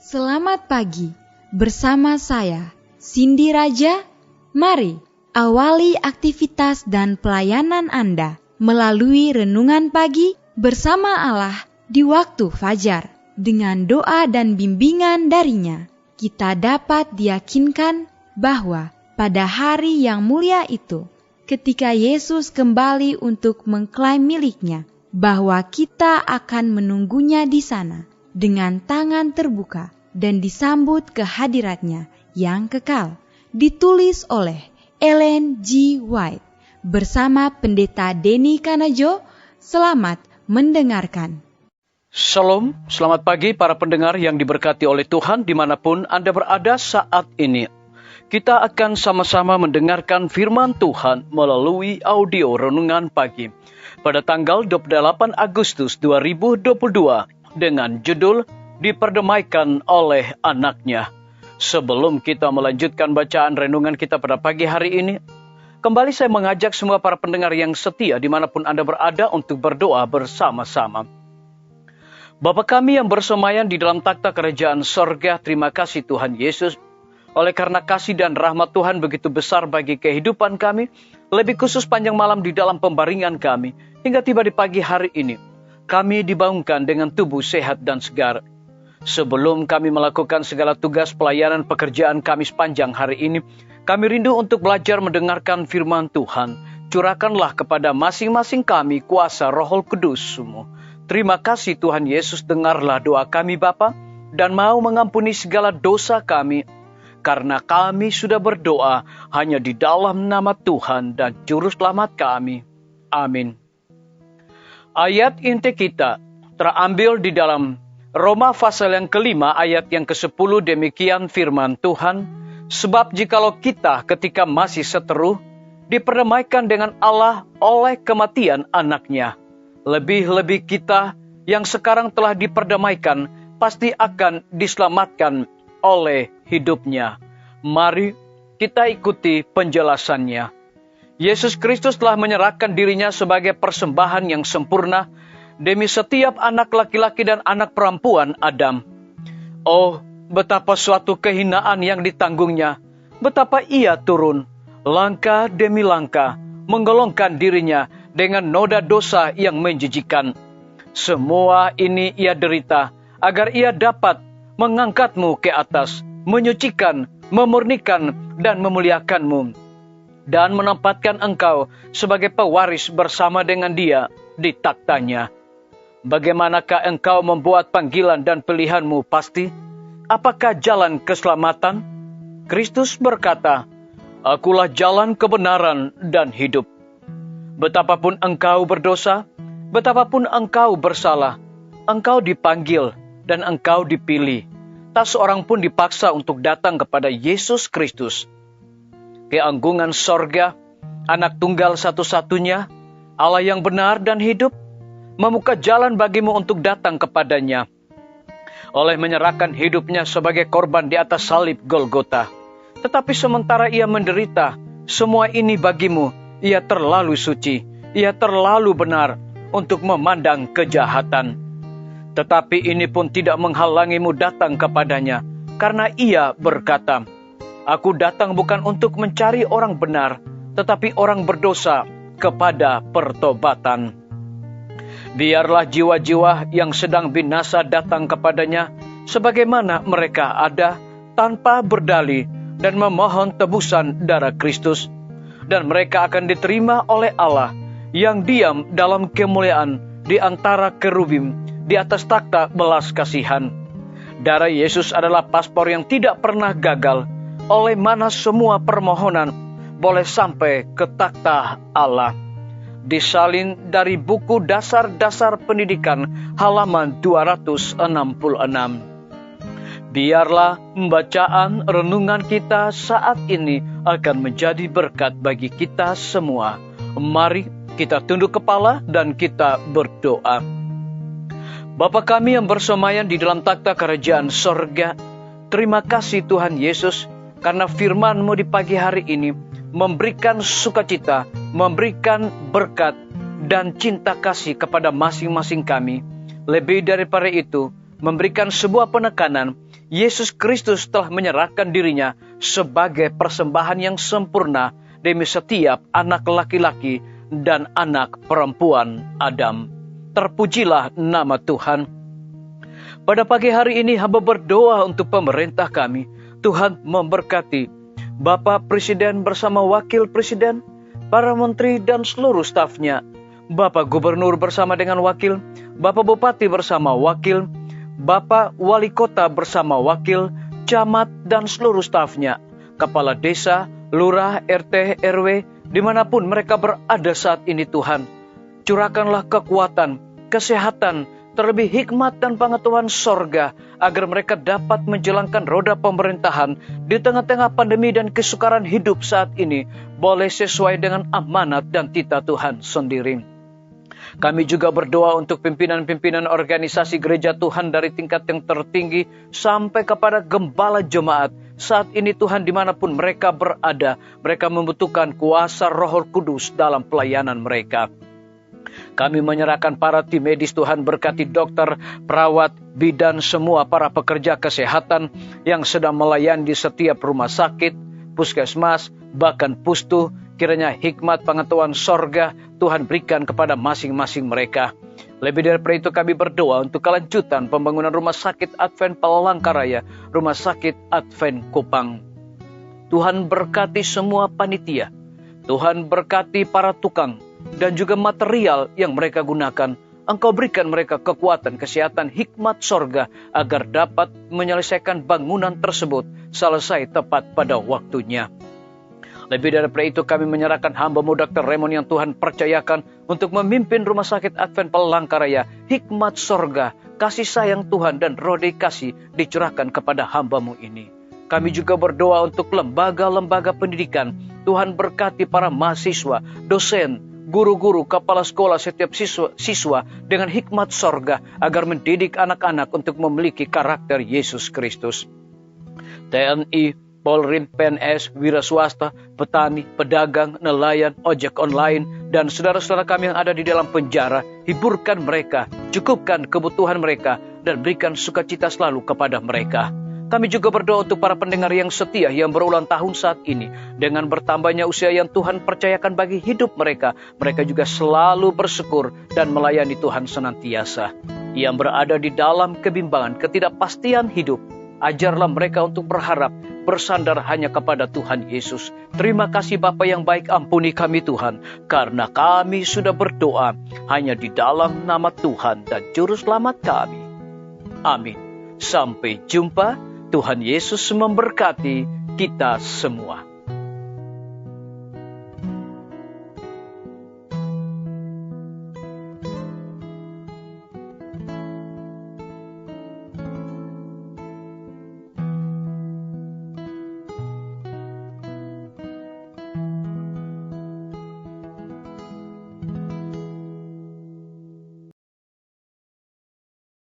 Selamat pagi, bersama saya, Cindy Raja. Mari awali aktivitas dan pelayanan Anda melalui renungan pagi bersama Allah di waktu fajar. Dengan doa dan bimbingan darinya, kita dapat diyakinkan bahwa pada hari yang mulia itu, ketika Yesus kembali untuk mengklaim miliknya, bahwa kita akan menunggunya di sana dengan tangan terbuka dan disambut ke hadiratnya yang kekal. Ditulis oleh Ellen G. White bersama Pendeta Denny Kanajo. Selamat mendengarkan. Shalom, selamat pagi para pendengar yang diberkati oleh Tuhan dimanapun Anda berada saat ini. Kita akan sama-sama mendengarkan firman Tuhan melalui audio renungan pagi pada tanggal 28 Agustus 2022 dengan judul Diperdamaikan oleh Anaknya. Sebelum kita melanjutkan bacaan renungan kita pada pagi hari ini, kembali saya mengajak semua para pendengar yang setia dimanapun Anda berada untuk berdoa bersama-sama. Bapa kami yang bersemayam di dalam takhta kerajaan sorga, terima kasih Tuhan Yesus. Oleh karena kasih dan rahmat Tuhan begitu besar bagi kehidupan kami, lebih khusus panjang malam di dalam pembaringan kami, hingga tiba di pagi hari ini, kami dibangunkan dengan tubuh sehat dan segar. Sebelum kami melakukan segala tugas pelayanan pekerjaan kami sepanjang hari ini, kami rindu untuk belajar mendengarkan firman Tuhan. Curahkanlah kepada masing-masing kami kuasa Roh Kudus-Mu. Terima kasih Tuhan Yesus, dengarlah doa kami Bapa, dan mau mengampuni segala dosa kami, karena kami sudah berdoa hanya di dalam nama Tuhan dan Juru Selamat kami. Amin. Ayat inti kita terambil di dalam Roma pasal yang kelima ayat yang ke-10. Demikian firman Tuhan. Sebab jikalau kita ketika masih seteru diperdamaikan dengan Allah oleh kematian anaknya, lebih-lebih kita yang sekarang telah diperdamaikan pasti akan diselamatkan oleh hidupnya. Mari kita ikuti penjelasannya. Yesus Kristus telah menyerahkan dirinya sebagai persembahan yang sempurna demi setiap anak laki-laki dan anak perempuan Adam. Oh, betapa suatu kehinaan yang ditanggungnya, betapa ia turun, langkah demi langkah, menggolongkan dirinya dengan noda dosa yang menjijikan. Semua ini ia derita, agar ia dapat mengangkatmu ke atas, menyucikan, memurnikan, dan memuliakanmu, dan menempatkan engkau sebagai pewaris bersama dengan dia di takhtanya. Bagaimanakah engkau membuat panggilan dan pilihanmu pasti? Apakah jalan keselamatan? Kristus berkata, Akulah jalan kebenaran dan hidup. Betapapun engkau berdosa, betapapun engkau bersalah, engkau dipanggil dan engkau dipilih. Tak seorang pun dipaksa untuk datang kepada Yesus Kristus. Keanggungan sorga, anak tunggal satu-satunya, Allah yang benar dan hidup, membuka jalan bagimu untuk datang kepadanya oleh menyerahkan hidupnya sebagai korban di atas salib Golgota. Tetapi sementara ia menderita semua ini bagimu, ia terlalu suci, ia terlalu benar untuk memandang kejahatan. Tetapi ini pun tidak menghalangimu datang kepadanya, karena ia berkata, Aku datang bukan untuk mencari orang benar, tetapi orang berdosa kepada pertobatan. Biarlah jiwa-jiwa yang sedang binasa datang kepadanya, sebagaimana mereka ada tanpa berdalih dan memohon tebusan darah Kristus. Dan mereka akan diterima oleh Allah yang diam dalam kemuliaan di antara kerubim di atas takhta belas kasihan. Darah Yesus adalah paspor yang tidak pernah gagal, oleh mana semua permohonan boleh sampai ke takhta Allah. Disalin dari buku Dasar-Dasar Pendidikan halaman 266. Biarlah pembacaan renungan kita saat ini akan menjadi berkat bagi kita semua. Mari kita tunduk kepala dan kita berdoa. Bapa kami yang bersemayam di dalam takhta kerajaan sorga, terima kasih Tuhan Yesus, karena firman-Mu di pagi hari ini memberikan sukacita, memberikan berkat dan cinta kasih kepada masing-masing kami. Lebih daripada itu, memberikan sebuah penekanan Yesus Kristus telah menyerahkan dirinya sebagai persembahan yang sempurna demi setiap anak laki-laki dan anak perempuan Adam. Terpujilah nama Tuhan. Pada pagi hari ini hamba berdoa untuk pemerintah kami. Tuhan memberkati Bapak Presiden bersama Wakil Presiden, para menteri dan seluruh stafnya, Bapak Gubernur bersama dengan wakil, Bapak Bupati bersama wakil, Bapak Wali Kota bersama wakil, camat dan seluruh stafnya, kepala desa, lurah, RT, RW, dimanapun mereka berada saat ini Tuhan. Curahkanlah kekuatan, kesehatan, terlebih hikmat dan pengetahuan sorga, agar mereka dapat menjalankan roda pemerintahan di tengah-tengah pandemi dan kesukaran hidup saat ini, boleh sesuai dengan amanat dan titah Tuhan sendiri. Kami juga berdoa untuk pimpinan-pimpinan organisasi gereja Tuhan dari tingkat yang tertinggi sampai kepada gembala jemaat. Saat ini Tuhan dimanapun mereka berada, mereka membutuhkan kuasa Roh Kudus dalam pelayanan mereka. Kami menyerahkan para tim medis Tuhan, berkati dokter, perawat, bidan, semua para pekerja kesehatan yang sedang melayani di setiap rumah sakit, puskesmas, bahkan pustu. Kiranya hikmat pengetahuan sorga Tuhan berikan kepada masing-masing mereka. Lebih dari itu kami berdoa untuk kelanjutan pembangunan rumah sakit Advent Palangkaraya, rumah sakit Advent Kupang. Tuhan berkati semua panitia. Tuhan berkati para tukang dan juga material yang mereka gunakan. Engkau berikan mereka kekuatan, kesehatan, hikmat sorga agar dapat menyelesaikan bangunan tersebut selesai tepat pada waktunya. Lebih dari itu kami menyerahkan hamba-Mu Dr. Raymond yang Tuhan percayakan untuk memimpin rumah sakit Advent Palangkaraya. Hikmat sorga, kasih sayang Tuhan dan roh kasih dicurahkan kepada hamba-Mu ini. Kami juga berdoa untuk lembaga-lembaga pendidikan. Tuhan berkati para mahasiswa, dosen, guru-guru, kepala sekolah, setiap siswa dengan hikmat sorga agar mendidik anak-anak untuk memiliki karakter Yesus Kristus. TNI, Polri, PNS, wira swasta, petani, pedagang, nelayan, ojek online, dan saudara-saudara kami yang ada di dalam penjara, hiburkan mereka, cukupkan kebutuhan mereka, dan berikan sukacita selalu kepada mereka. Kami juga berdoa untuk para pendengar yang setia yang berulang tahun saat ini. Dengan bertambahnya usia yang Tuhan percayakan bagi hidup mereka, mereka juga selalu bersyukur dan melayani Tuhan senantiasa. Yang berada di dalam kebimbangan, ketidakpastian hidup, ajarlah mereka untuk berharap, bersandar hanya kepada Tuhan Yesus. Terima kasih Bapa yang baik, ampuni kami Tuhan, karena kami sudah berdoa hanya di dalam nama Tuhan dan Juru Selamat kami. Amin. Sampai jumpa. Tuhan Yesus memberkati kita semua.